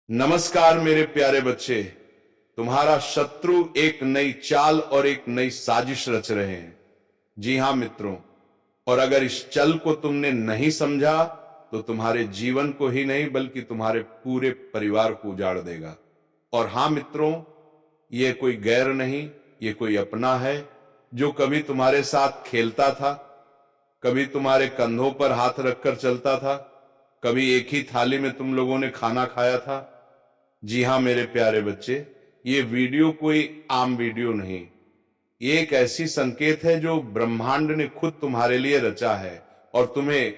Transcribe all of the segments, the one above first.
नमस्कार मेरे प्यारे बच्चे। तुम्हारा शत्रु एक नई चाल और एक नई साजिश रच रहे हैं। जी हां मित्रों, और अगर इस चल को तुमने नहीं समझा तो तुम्हारे जीवन को ही नहीं बल्कि तुम्हारे पूरे परिवार को उजाड़ देगा। और हां मित्रों, ये कोई गैर नहीं, ये कोई अपना है जो कभी तुम्हारे साथ खेलता था, कभी तुम्हारे कंधों पर हाथ रखकर चलता था, कभी एक ही थाली में तुम लोगों ने खाना खाया था। जी हां मेरे प्यारे बच्चे, ये वीडियो कोई आम वीडियो नहीं, ये एक ऐसी संकेत है जो ब्रह्मांड ने खुद तुम्हारे लिए रचा है। और तुम्हें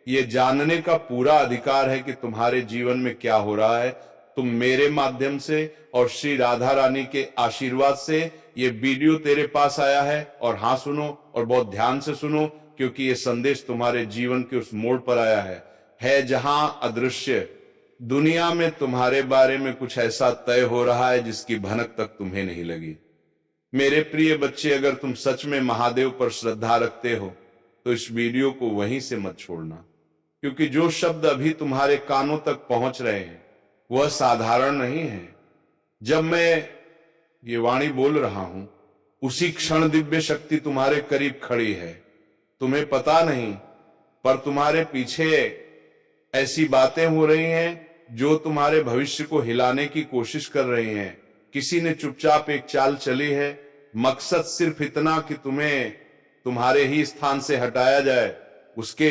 ये जानने का पूरा अधिकार है कि तुम्हारे जीवन में क्या हो रहा है। तुम मेरे माध्यम से और श्री राधा रानी के आशीर्वाद से ये वीडियो तेरे पास आया है। और हां सुनो, और बहुत ध्यान से सुनो, क्योंकि ये संदेश तुम्हारे जीवन के उस मोड़ पर आया है जहां अदृश्य दुनिया में तुम्हारे बारे में कुछ ऐसा तय हो रहा है जिसकी भनक तक तुम्हें नहीं लगी। मेरे प्रिय बच्चे, अगर तुम सच में महादेव पर श्रद्धा रखते हो तो इस वीडियो को वहीं से मत छोड़ना, क्योंकि जो शब्द अभी तुम्हारे कानों तक पहुंच रहे हैं वह साधारण नहीं है। जब मैं ये वाणी बोल रहा हूं उसी क्षण दिव्य शक्ति तुम्हारे करीब खड़ी है। तुम्हें पता नहीं, पर तुम्हारे पीछे ऐसी बातें हो रही हैं जो तुम्हारे भविष्य को हिलाने की कोशिश कर रही हैं। किसी ने चुपचाप एक चाल चली है, मकसद सिर्फ इतना कि तुम्हें तुम्हारे ही स्थान से हटाया जाए। उसके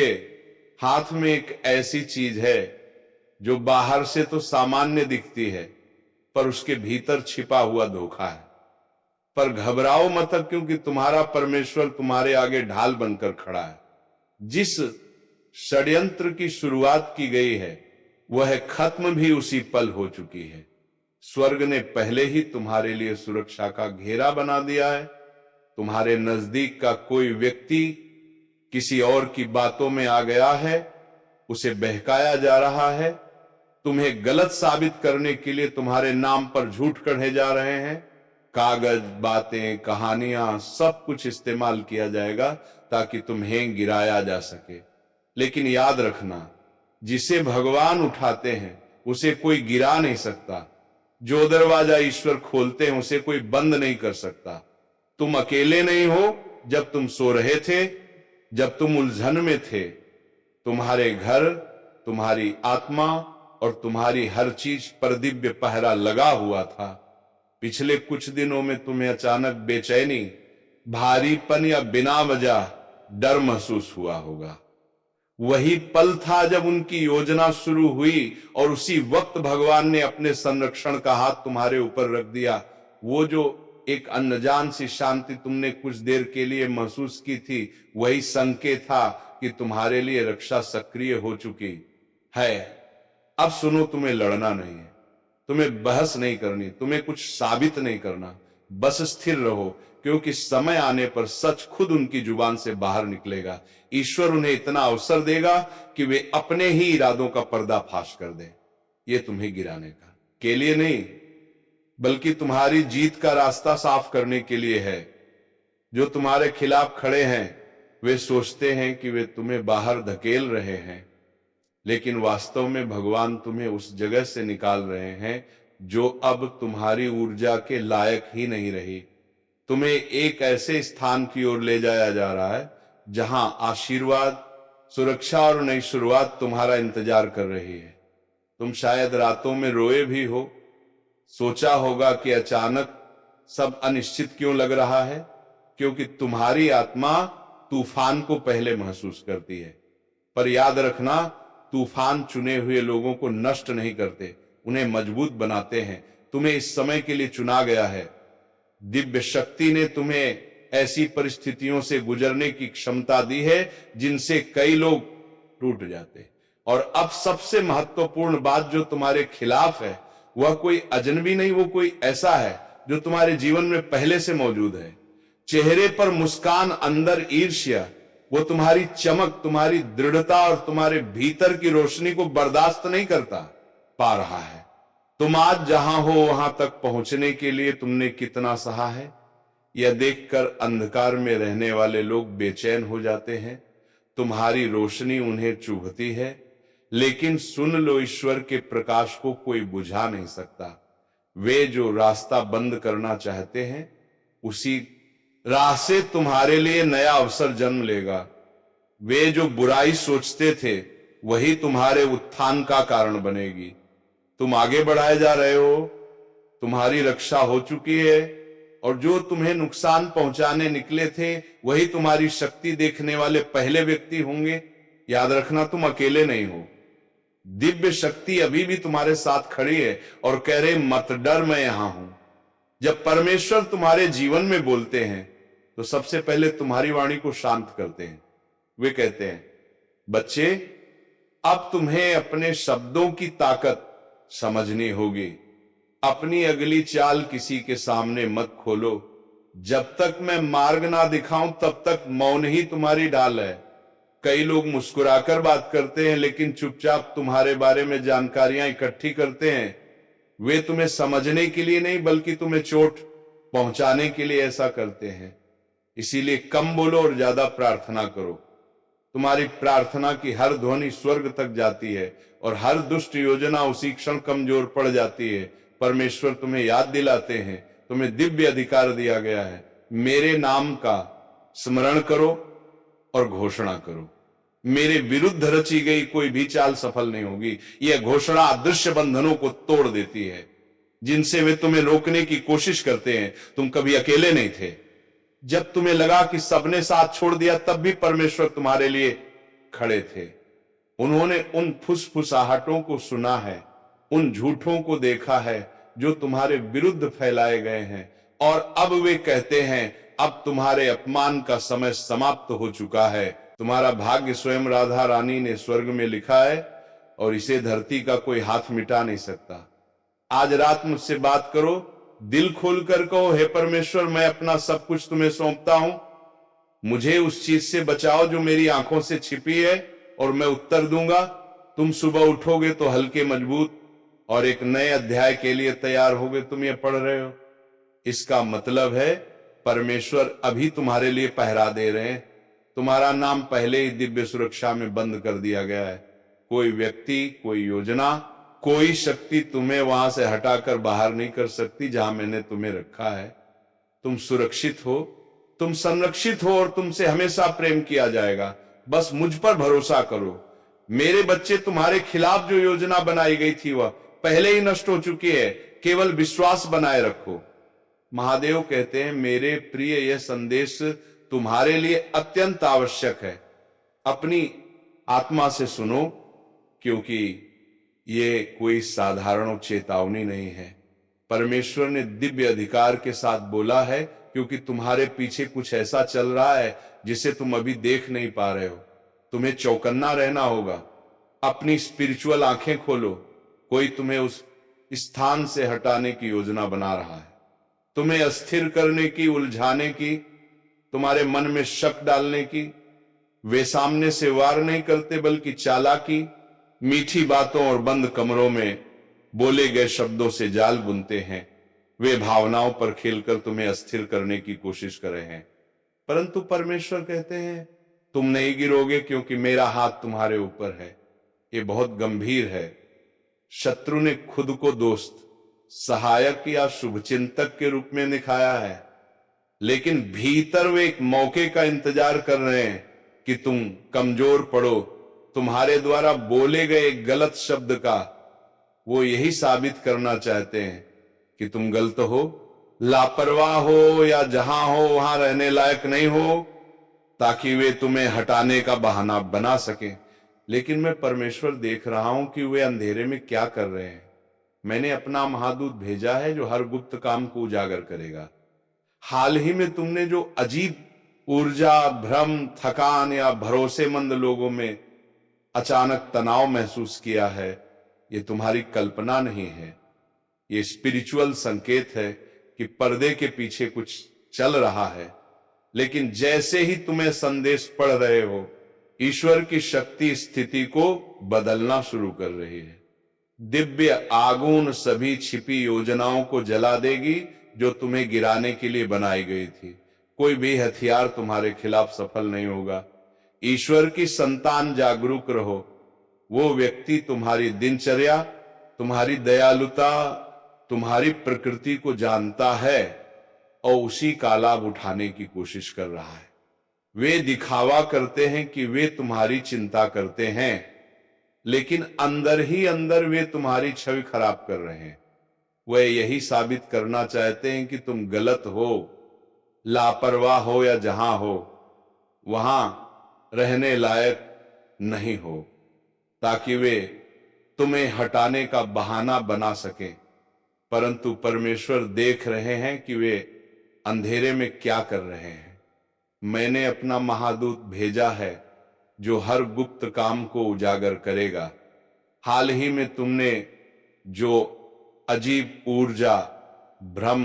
हाथ में एक ऐसी चीज है जो बाहर से तो सामान्य दिखती है, पर उसके भीतर छिपा हुआ धोखा है। पर घबराओ मत, क्योंकि तुम्हारा परमेश्वर तुम्हारे आगे ढाल बनकर खड़ा है। जिस षड्यंत्र की शुरुआत की गई है वह खत्म भी उसी पल हो चुकी है। स्वर्ग ने पहले ही तुम्हारे लिए सुरक्षा का घेरा बना दिया है। तुम्हारे नजदीक का कोई व्यक्ति किसी और की बातों में आ गया है, उसे बहकाया जा रहा है। तुम्हें गलत साबित करने के लिए तुम्हारे नाम पर झूठ कढ़े जा रहे हैं। कागज, बातें, कहानियां, सब कुछ इस्तेमाल किया जाएगा ताकि तुम्हें गिराया जा सके। लेकिन याद रखना, जिसे भगवान उठाते हैं उसे कोई गिरा नहीं सकता। जो दरवाजा ईश्वर खोलते हैं उसे कोई बंद नहीं कर सकता। तुम अकेले नहीं हो। जब तुम सो रहे थे, जब तुम उलझन में थे, तुम्हारे घर, तुम्हारी आत्मा और तुम्हारी हर चीज पर दिव्य पहरा लगा हुआ था। पिछले कुछ दिनों में तुम्हें अचानक बेचैनी, भारीपन या बिना वजह डर महसूस हुआ होगा। वही पल था जब उनकी योजना शुरू हुई और उसी वक्त भगवान ने अपने संरक्षण का हाथ तुम्हारे ऊपर रख दिया। वो जो एक अनजान सी शांति तुमने कुछ देर के लिए महसूस की थी, वही संकेत था कि तुम्हारे लिए रक्षा सक्रिय हो चुकी है। अब सुनो, तुम्हें लड़ना नहीं है, तुम्हें बहस नहीं करनी, तुम्हें कुछ साबित नहीं करना। बस स्थिर रहो, क्योंकि समय आने पर सच खुद उनकी जुबान से बाहर निकलेगा। ईश्वर उन्हें इतना अवसर देगा कि वे अपने ही इरादों का पर्दाफाश कर दें। ये तुम्हें गिराने का के लिए नहीं, बल्कि तुम्हारी जीत का रास्ता साफ करने के लिए है। जो तुम्हारे खिलाफ खड़े हैं वे सोचते हैं कि वे तुम्हें बाहर धकेल रहे हैं, लेकिन वास्तव में भगवान तुम्हें उस जगह से निकाल रहे हैं जो अब तुम्हारी ऊर्जा के लायक ही नहीं रही। तुम्हें एक ऐसे स्थान की ओर ले जाया जा रहा है जहां आशीर्वाद, सुरक्षा और नई शुरुआत तुम्हारा इंतजार कर रही है। तुम शायद रातों में रोए भी हो, सोचा होगा कि अचानक सब अनिश्चित क्यों लग रहा है, क्योंकि तुम्हारी आत्मा तूफान को पहले महसूस करती है। पर याद रखना, तूफान चुने हुए लोगों को नष्ट नहीं करते, उन्हें मजबूत बनाते हैं। तुम्हें इस समय के लिए चुना गया है। दिव्य शक्ति ने तुम्हें ऐसी परिस्थितियों से गुजरने की क्षमता दी है जिनसे कई लोग टूट जाते। और अब सबसे महत्वपूर्ण बात जो तुम्हारे खिलाफ है वह कोई अजनबी नहीं, वो कोई ऐसा है जो तुम्हारे जीवन में पहले से मौजूद है। चेहरे पर मुस्कान, अंदर ईर्ष्या, वो तुम्हारी चमक, तुम्हारी दृढ़ता और तुम्हारे भीतर की रोशनी को बर्दाश्त नहीं करता पा रहा है। तुम आज जहां हो वहां तक पहुंचने के लिए तुमने कितना सहा है, यह देखकर अंधकार में रहने वाले लोग बेचैन हो जाते हैं। तुम्हारी रोशनी उन्हें चुभती है, लेकिन सुन लो, ईश्वर के प्रकाश को कोई बुझा नहीं सकता। वे जो रास्ता बंद करना चाहते हैं, उसी राह से तुम्हारे लिए नया अवसर जन्म लेगा। वे जो बुराई सोचते थे, वही तुम्हारे उत्थान का कारण बनेगी। तुम आगे बढ़ाए जा रहे हो, तुम्हारी रक्षा हो चुकी है, और जो तुम्हें नुकसान पहुंचाने निकले थे, वही तुम्हारी शक्ति देखने वाले पहले व्यक्ति होंगे। याद रखना, तुम अकेले नहीं हो। दिव्य शक्ति अभी भी तुम्हारे साथ खड़ी है और कह रहे मत डर, मैं यहां हूं। जब परमेश्वर तुम्हारे जीवन में बोलते हैं, तो सबसे पहले तुम्हारी वाणी को शांत करते हैं। वे कहते हैं, बच्चे, अब तुम्हें अपने शब्दों की ताकत समझनी होगी। अपनी अगली चाल किसी के सामने मत खोलो। जब तक मैं मार्ग ना दिखाऊं, तब तक मौन ही तुम्हारी ढाल है। कई लोग मुस्कुराकर बात करते हैं, लेकिन चुपचाप तुम्हारे बारे में जानकारियां इकट्ठी करते हैं। वे तुम्हें समझने के लिए नहीं, बल्कि तुम्हें चोट पहुंचाने के लिए ऐसा करते हैं। इसीलिए कम बोलो और ज्यादा प्रार्थना करो। तुम्हारी प्रार्थना की हर ध्वनि स्वर्ग तक जाती है और हर दुष्ट योजना उसी क्षण कमजोर पड़ जाती है। परमेश्वर तुम्हें याद दिलाते हैं, तुम्हें दिव्य अधिकार दिया गया है। मेरे नाम का स्मरण करो और घोषणा करो। मेरे विरुद्ध रची गई कोई भी चाल सफल नहीं होगी। यह घोषणा अदृश्य बंधनों को तोड़ देती है, जिनसे वे तुम्हें रोकने की कोशिश करते हैं। तुम कभी अकेले नहीं थे। जब तुम्हें लगा कि सबने साथ छोड़ दिया, तब भी परमेश्वर तुम्हारे लिए खड़े थे। उन्होंने उन फुसफुसाहटों को सुना है, उन झूठों को देखा है जो तुम्हारे विरुद्ध फैलाए गए हैं, और अब वे कहते हैं, अब तुम्हारे अपमान का समय समाप्त हो चुका है। तुम्हारा भाग्य स्वयं राधा रानी ने स्वर्ग में लिखा है, और इसे धरती का कोई हाथ मिटा नहीं सकता। आज रात मुझसे बात करो, दिल खोलकर कहो, हे परमेश्वर, मैं अपना सब कुछ तुम्हें सौंपता हूं। मुझे उस चीज से बचाओ जो मेरी आंखों से छिपी है, और मैं उत्तर दूंगा। तुम सुबह उठोगे तो हल्के, मजबूत और एक नए अध्याय के लिए तैयार होगे। तुम ये पढ़ रहे हो, इसका मतलब है परमेश्वर अभी तुम्हारे लिए पहरा दे रहे हैं। तुम्हारा नाम पहले ही दिव्य सुरक्षा में बंद कर दिया गया है। कोई व्यक्ति, कोई योजना, कोई शक्ति तुम्हें वहां से हटाकर बाहर नहीं कर सकती जहां मैंने तुम्हें रखा है। तुम सुरक्षित हो, तुम संरक्षित हो, और तुमसे हमेशा प्रेम किया जाएगा। बस मुझ पर भरोसा करो। मेरे बच्चे, तुम्हारे खिलाफ जो योजना बनाई गई थी, वह पहले ही नष्ट हो चुकी है। केवल विश्वास बनाए रखो। महादेव कहते हैं, मेरे प्रिय, यह संदेश तुम्हारे लिए अत्यंत आवश्यक है। अपनी आत्मा से सुनो, क्योंकि ये कोई साधारण चेतावनी नहीं है। परमेश्वर ने दिव्य अधिकार के साथ बोला है, क्योंकि तुम्हारे पीछे कुछ ऐसा चल रहा है जिसे तुम अभी देख नहीं पा रहे हो। तुम्हें चौकन्ना रहना होगा। अपनी स्पिरिचुअल आंखें खोलो। कोई तुम्हें उस स्थान से हटाने की योजना बना रहा है, तुम्हें अस्थिर करने की, उलझाने की, तुम्हारे मन में शक डालने की। वे सामने से वार नहीं करते, बल्कि चालाकी, मीठी बातों और बंद कमरों में बोले गए शब्दों से जाल बुनते हैं। वे भावनाओं पर खेलकर तुम्हें अस्थिर करने की कोशिश कर रहे हैं। परंतु परमेश्वर कहते हैं, तुम नहीं गिरोगे, क्योंकि मेरा हाथ तुम्हारे ऊपर है। ये बहुत गंभीर है। शत्रु ने खुद को दोस्त, सहायक या शुभचिंतक के रूप में दिखाया है, लेकिन भीतर वे एक मौके का इंतजार कर रहे हैं कि तुम कमजोर पड़ो। तुम्हारे द्वारा बोले गए गलत शब्द का वो यही साबित करना चाहते हैं कि तुम गलत हो, लापरवाह हो, या जहां हो वहां रहने लायक नहीं हो, ताकि वे तुम्हें हटाने का बहाना बना सके। लेकिन मैं परमेश्वर देख रहा हूं कि वे अंधेरे में क्या कर रहे हैं। मैंने अपना महादूत भेजा है जो हर गुप्त काम को उजागर करेगा। हाल ही में तुमने जो अजीब ऊर्जा, भ्रम, थकान या भरोसेमंद लोगों में अचानक तनाव महसूस किया है, ये तुम्हारी कल्पना नहीं है। ये स्पिरिचुअल संकेत है कि पर्दे के पीछे कुछ चल रहा है। लेकिन जैसे ही तुम्हें संदेश पढ़ रहे हो, ईश्वर की शक्ति स्थिति को बदलना शुरू कर रही है। दिव्य आगून सभी छिपी योजनाओं को जला देगी जो तुम्हें गिराने के लिए बनाई गई थी। कोई भी हथियार तुम्हारे खिलाफ सफल नहीं होगा। ईश्वर की संतान, जागरूक रहो। वो व्यक्ति तुम्हारी दिनचर्या, तुम्हारी दयालुता, तुम्हारी प्रकृति को जानता है और उसी का लाभ उठाने की कोशिश कर रहा है। वे दिखावा करते हैं कि वे तुम्हारी चिंता करते हैं, लेकिन अंदर ही अंदर वे तुम्हारी छवि खराब कर रहे हैं। वे यही साबित करना चाहते हैं कि तुम गलत हो, लापरवाह हो या जहां हो वहां रहने लायक नहीं हो, ताकि वे तुम्हें हटाने का बहाना बना सकें। परंतु परमेश्वर देख रहे हैं कि वे अंधेरे में क्या कर रहे हैं। मैंने अपना महादूत भेजा है जो हर गुप्त काम को उजागर करेगा। हाल ही में तुमने जो अजीब ऊर्जा, भ्रम,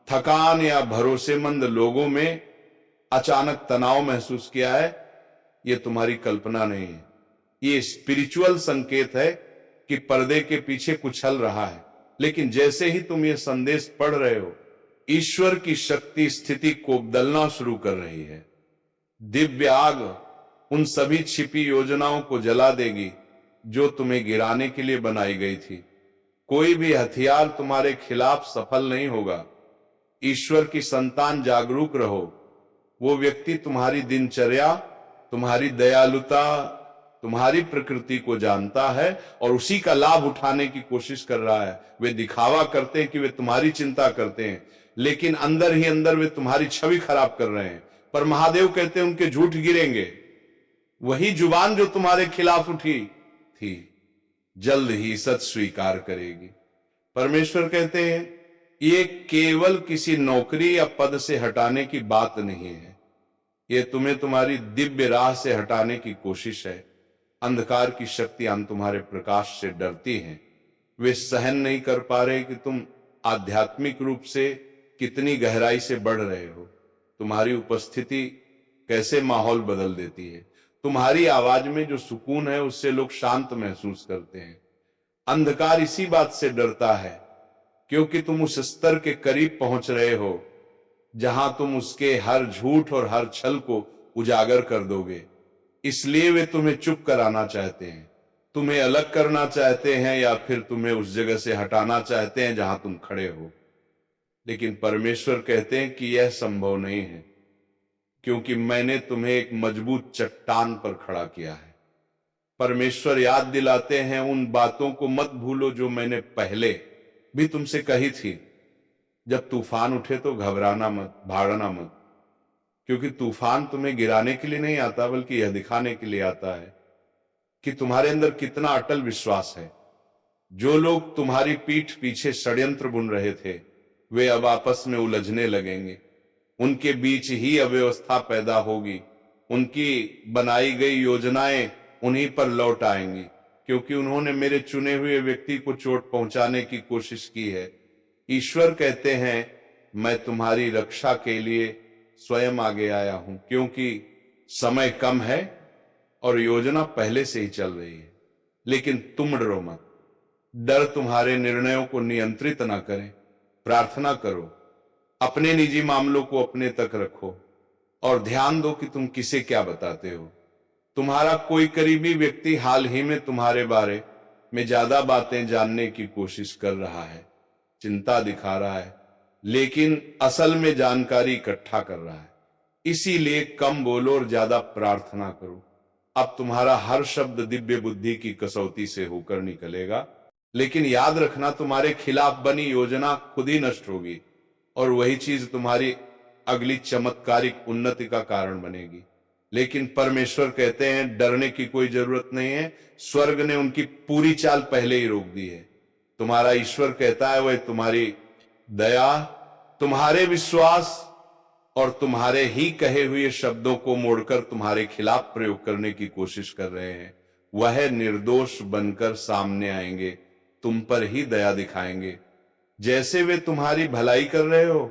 थकान या भरोसेमंद लोगों में अचानक तनाव महसूस किया है, यह तुम्हारी कल्पना नहीं है। ये स्पिरिचुअल संकेत है कि पर्दे के पीछे कुछ चल रहा है। लेकिन जैसे ही तुम ये संदेश पढ़ रहे हो, ईश्वर की शक्ति स्थिति को बदलना शुरू कर रही है। दिव्य आग उन सभी छिपी योजनाओं को जला देगी जो तुम्हें गिराने के लिए बनाई गई थी। कोई भी हथियार तुम्हारे खिलाफ सफल नहीं होगा। ईश्वर की संतान, जागरूक रहो। वो व्यक्ति तुम्हारी दिनचर्या, तुम्हारी दयालुता, तुम्हारी प्रकृति को जानता है और उसी का लाभ उठाने की कोशिश कर रहा है। वे दिखावा करते हैं कि वे तुम्हारी चिंता करते हैं, लेकिन अंदर ही अंदर वे तुम्हारी छवि खराब कर रहे हैं। पर महादेव कहते हैं उनके झूठ गिरेंगे। वही जुबान जो तुम्हारे खिलाफ उठी थी जल्द ही सच स्वीकार करेगी। परमेश्वर कहते हैं ये केवल किसी नौकरी या पद से हटाने की बात नहीं है, ये तुम्हें तुम्हारी दिव्य राह से हटाने की कोशिश है। अंधकार की शक्तियां तुम्हारे प्रकाश से डरती हैं। वे सहन नहीं कर पा रहे कि तुम आध्यात्मिक रूप से कितनी गहराई से बढ़ रहे हो। तुम्हारी उपस्थिति कैसे माहौल बदल देती है। तुम्हारी आवाज में जो सुकून है उससे लोग शांत महसूस करते हैं। अंधकार इसी बात से डरता है क्योंकि तुम उस स्तर के करीब पहुंच रहे हो जहां तुम उसके हर झूठ और हर छल को उजागर कर दोगे। इसलिए वे तुम्हें चुप कराना चाहते हैं, तुम्हें अलग करना चाहते हैं, या फिर तुम्हें उस जगह से हटाना चाहते हैं जहां तुम खड़े हो। लेकिन परमेश्वर कहते हैं कि यह संभव नहीं है, क्योंकि मैंने तुम्हें एक मजबूत चट्टान पर खड़ा किया है। परमेश्वर याद दिलाते हैं उन बातों को मत भूलो जो मैंने पहले भी तुमसे कही थी। जब तूफान उठे तो घबराना मत, भागना मत, क्योंकि तूफान तुम्हें गिराने के लिए नहीं आता, बल्कि यह दिखाने के लिए आता है कि तुम्हारे अंदर कितना अटल विश्वास है। जो लोग तुम्हारी पीठ पीछे षड्यंत्र बुन रहे थे, वे अब आपस में उलझने लगेंगे। उनके बीच ही अव्यवस्था पैदा होगी। उनकी बनाई गई योजनाएं उन्हीं पर लौट आएंगी, क्योंकि उन्होंने मेरे चुने हुए व्यक्ति को चोट पहुंचाने की कोशिश की है। ईश्वर कहते हैं मैं तुम्हारी रक्षा के लिए स्वयं आगे आया हूं, क्योंकि समय कम है और योजना पहले से ही चल रही है। लेकिन तुम डरो मत। डर तुम्हारे निर्णयों को नियंत्रित ना करे। प्रार्थना करो, अपने निजी मामलों को अपने तक रखो और ध्यान दो कि तुम किसे क्या बताते हो। तुम्हारा कोई करीबी व्यक्ति हाल ही में तुम्हारे बारे में ज्यादा बातें जानने की कोशिश कर रहा है, चिंता दिखा रहा है, लेकिन असल में जानकारी इकट्ठा कर रहा है। इसीलिए कम बोलो और ज्यादा प्रार्थना करो। अब तुम्हारा हर शब्द दिव्य बुद्धि की कसौटी से होकर निकलेगा, लेकिन याद रखना तुम्हारे खिलाफ बनी योजना खुद ही नष्ट होगी और वही चीज तुम्हारी अगली चमत्कारिक उन्नति का कारण बनेगी। लेकिन परमेश्वर कहते हैं डरने की कोई जरूरत नहीं है, स्वर्ग ने उनकी पूरी चाल पहले ही रोक दी है। तुम्हारा ईश्वर कहता है वह तुम्हारी दया, तुम्हारे विश्वास और तुम्हारे ही कहे हुए शब्दों को मोड़कर तुम्हारे खिलाफ प्रयोग करने की कोशिश कर रहे हैं। वह निर्दोष बनकर सामने आएंगे, तुम पर ही दया दिखाएंगे। जैसे वे तुम्हारी भलाई कर रहे हो,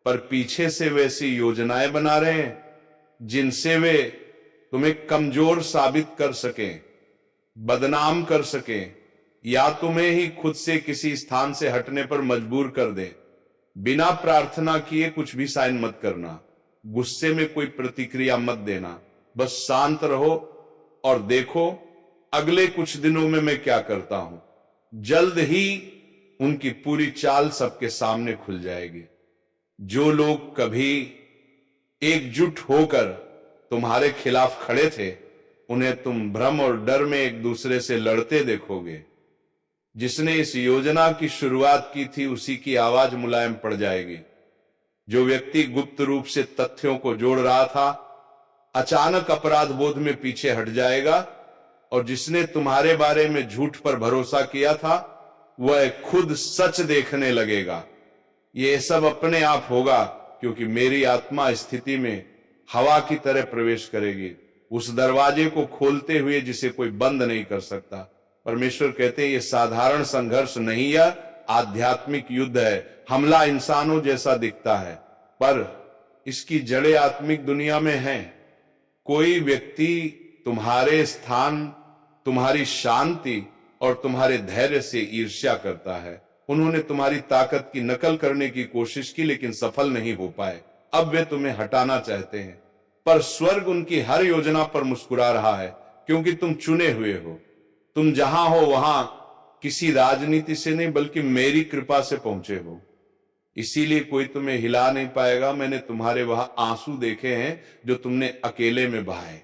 पर पीछे से वैसी योजनाएं बना रहे हैं जिनसे वे तुम्हें कमजोर साबित कर सकें, बदनाम कर सकें, या तुम्हें ही खुद से किसी स्थान से हटने पर मजबूर कर दें। बिना प्रार्थना किए कुछ भी साइन मत करना, गुस्से में कोई प्रतिक्रिया मत देना, बस शांत रहो और देखो अगले कुछ दिनों में मैं क्या करता हूं। जल्द ही उनकी पूरी चाल सबके सामने खुल जाएगी। जो लोग कभी एकजुट होकर तुम्हारे खिलाफ खड़े थे, उन्हें तुम भ्रम और डर में एक दूसरे से लड़ते देखोगे। जिसने इस योजना की शुरुआत की थी, उसी की आवाज मुलायम पड़ जाएगी। जो व्यक्ति गुप्त रूप से तथ्यों को जोड़ रहा था, अचानक अपराध बोध में पीछे हट जाएगा, और जिसने तुम्हारे बारे में झूठ पर भरोसा किया था, वह खुद सच देखने लगेगा। यह सब अपने आप होगा, क्योंकि मेरी आत्मा स्थिति में हवा की तरह प्रवेश करेगी, उस दरवाजे को खोलते हुए जिसे कोई बंद नहीं कर सकता। परमेश्वर कहते हैं, यह साधारण संघर्ष नहीं, यह आध्यात्मिक युद्ध है। हमला इंसानों जैसा दिखता है, पर इसकी जड़ें आत्मिक दुनिया में हैं। कोई व्यक्ति तुम्हारे स्थान, तुम्हारी शांति और तुम्हारे धैर्य से ईर्ष्या करता है। उन्होंने तुम्हारी ताकत की नकल करने की कोशिश की, लेकिन सफल नहीं हो पाए। अब वे तुम्हें हटाना चाहते हैं, पर स्वर्ग उनकी हर योजना पर मुस्कुरा रहा है, क्योंकि तुम चुने हुए हो। तुम जहां हो वहां किसी राजनीति से नहीं, बल्कि मेरी कृपा से पहुंचे हो। इसीलिए कोई तुम्हें हिला नहीं पाएगा। मैंने तुम्हारे वहां आंसू देखे हैं जो तुमने अकेले में बहाए।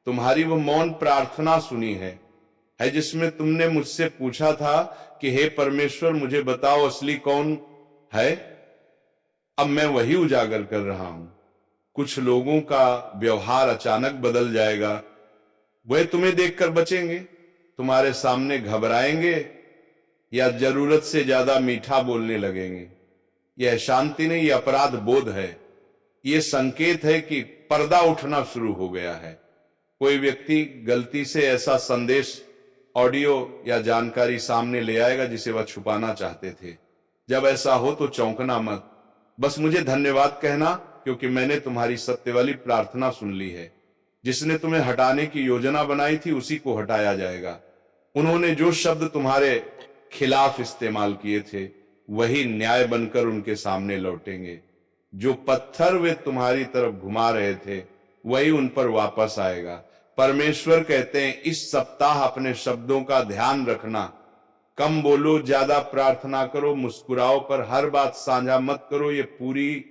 तुम्हारी वो मौन प्रार्थना सुनी है जिसमें तुमने मुझसे पूछा था कि हे परमेश्वर, मुझे बताओ असली कौन है। अब मैं वही उजागर कर रहा हूं। कुछ लोगों का व्यवहार अचानक बदल जाएगा। वे तुम्हें देखकर बचेंगे, तुम्हारे सामने घबराएंगे या जरूरत से ज्यादा मीठा बोलने लगेंगे। यह शांति नहीं, यह अपराध बोध है। यह संकेत है कि पर्दा उठना शुरू हो गया है। कोई व्यक्ति गलती से ऐसा संदेश, ऑडियो या जानकारी सामने ले आएगा जिसे वह छुपाना चाहते थे। जब ऐसा हो तो चौंकना मत, बस मुझे धन्यवाद कहना, क्योंकि मैंने तुम्हारी सत्य वाली प्रार्थना सुन ली है। जिसने तुम्हें हटाने की योजना बनाई थी, उसी को हटाया जाएगा। उन्होंने जो शब्द तुम्हारे खिलाफ इस्तेमाल किए थे, वही न्याय बनकर उनके सामने लौटेंगे। जो पत्थर वे तुम्हारी तरफ घुमा रहे थे, वही उन पर वापस आएगा। परमेश्वर कहते हैं, इस सप्ताह अपने शब्दों का ध्यान रखना। कम बोलो, ज्यादा प्रार्थना करो, मुस्कुराओ, पर हर बात साझा मत करो। ये पूरी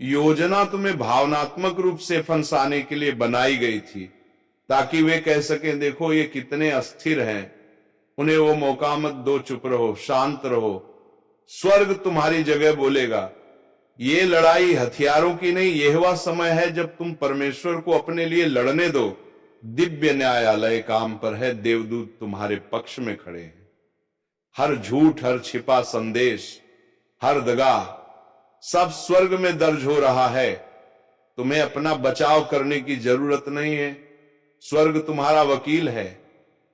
योजना तुम्हें भावनात्मक रूप से फंसाने के लिए बनाई गई थी, ताकि वे कह सकें, देखो ये कितने अस्थिर हैं। उन्हें वो मौका मत दो, चुप रहो, शांत रहो। स्वर्ग तुम्हारी जगह बोलेगा। ये लड़ाई हथियारों की नहीं, यह वह समय है जब तुम परमेश्वर को अपने लिए लड़ने दो। दिव्य न्यायालय काम पर है, देवदूत तुम्हारे पक्ष में खड़े हैं। हर झूठ, हर छिपा संदेश, हर दगा, सब स्वर्ग में दर्ज हो रहा है। तुम्हें अपना बचाव करने की जरूरत नहीं है, स्वर्ग तुम्हारा वकील है।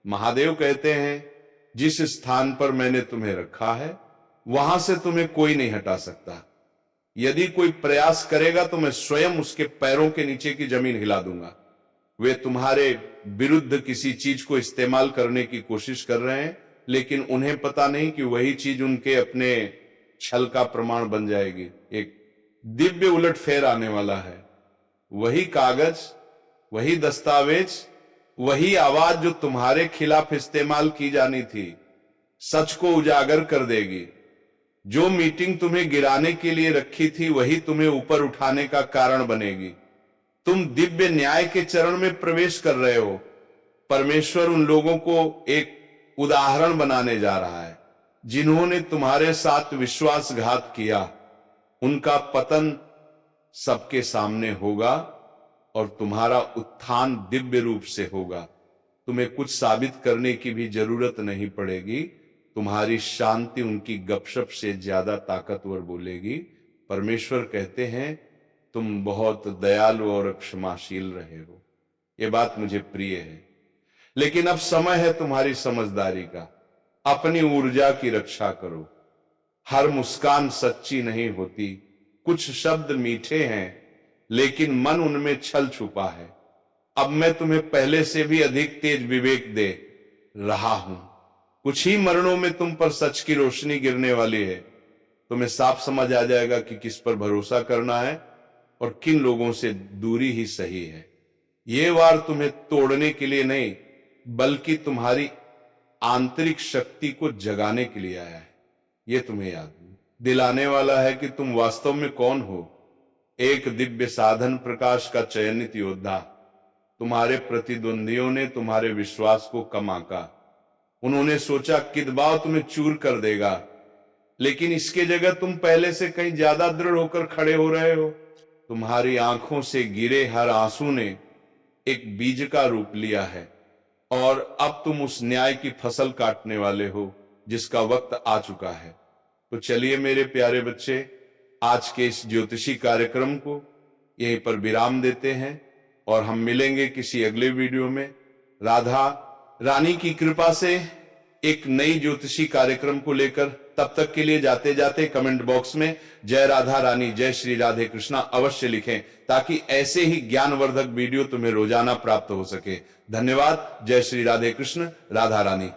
महादेव कहते हैं, जिस स्थान पर मैंने तुम्हें रखा है, वहां से तुम्हें कोई नहीं हटा सकता। यदि कोई प्रयास करेगा तो मैं स्वयं उसके पैरों के नीचे की जमीन हिला दूंगा। वे तुम्हारे विरुद्ध किसी चीज को इस्तेमाल करने की कोशिश कर रहे हैं, लेकिन उन्हें पता नहीं कि वही चीज उनके अपने छल का प्रमाण बन जाएगी। एक दिव्य उलटफेर आने वाला है। वही कागज, वही दस्तावेज, वही आवाज जो तुम्हारे खिलाफ इस्तेमाल की जानी थी, सच को उजागर कर देगी। जो मीटिंग तुम्हें गिराने के लिए रखी थी, वही तुम्हें ऊपर उठाने का कारण बनेगी। तुम दिव्य न्याय के चरण में प्रवेश कर रहे हो। परमेश्वर उन लोगों को एक उदाहरण बनाने जा रहा है जिन्होंने तुम्हारे साथ विश्वासघात किया। उनका पतन सबके सामने होगा और तुम्हारा उत्थान दिव्य रूप से होगा। तुम्हें कुछ साबित करने की भी जरूरत नहीं पड़ेगी। तुम्हारी शांति उनकी गपशप से ज्यादा ताकतवर बोलेगी। परमेश्वर कहते हैं, तुम बहुत दयालु और क्षमाशील रहे हो। यह बात मुझे प्रिय है। लेकिन अब समय है तुम्हारी समझदारी का। अपनी ऊर्जा की रक्षा करो। हर मुस्कान सच्ची नहीं होती। कुछ शब्द मीठे हैं, लेकिन मन उनमें छल छुपा है। अब मैं तुम्हें पहले से भी अधिक तेज विवेक दे रहा हूं। कुछ ही मरणों में तुम पर सच की रोशनी गिरने वाली है। तुम्हें साफ समझ आ जाएगा कि किस पर भरोसा करना है और किन लोगों से दूरी ही सही है। ये वार तुम्हें तोड़ने के लिए नहीं, बल्कि तुम्हारी आंतरिक शक्ति को जगाने के लिए आया है। यह तुम्हें याद दिलाने वाला है कि तुम वास्तव में कौन हो। एक दिव्य साधन प्रकाश का चयनित योद्धा। तुम्हारे प्रतिद्वंदियों ने तुम्हारे विश्वास को कम आंका। उन्होंने सोचा किदबाव तुम्हें चूर कर देगा, लेकिन इसके जगह तुम पहले से कहीं ज्यादा दृढ़ होकर खड़े हो रहे हो। तुम्हारी आंखों से गिरे हर आंसू ने एक बीज का रूप लिया है और अब तुम उस न्याय की फसल काटने वाले हो जिसका वक्त आ चुका है। तो चलिए मेरे प्यारे बच्चे, आज के इस ज्योतिषी कार्यक्रम को यहीं पर विराम देते हैं और हम मिलेंगे किसी अगले वीडियो में। राधा रानी की कृपा से एक नई ज्योतिषी कार्यक्रम को लेकर। तब तक के लिए जाते जाते कमेंट बॉक्स में जय राधा रानी, जय श्री राधे कृष्णा अवश्य लिखें, ताकि ऐसे ही ज्ञानवर्धक वीडियो तुम्हें रोजाना प्राप्त हो सके। धन्यवाद। जय श्री राधे कृष्ण, राधा रानी।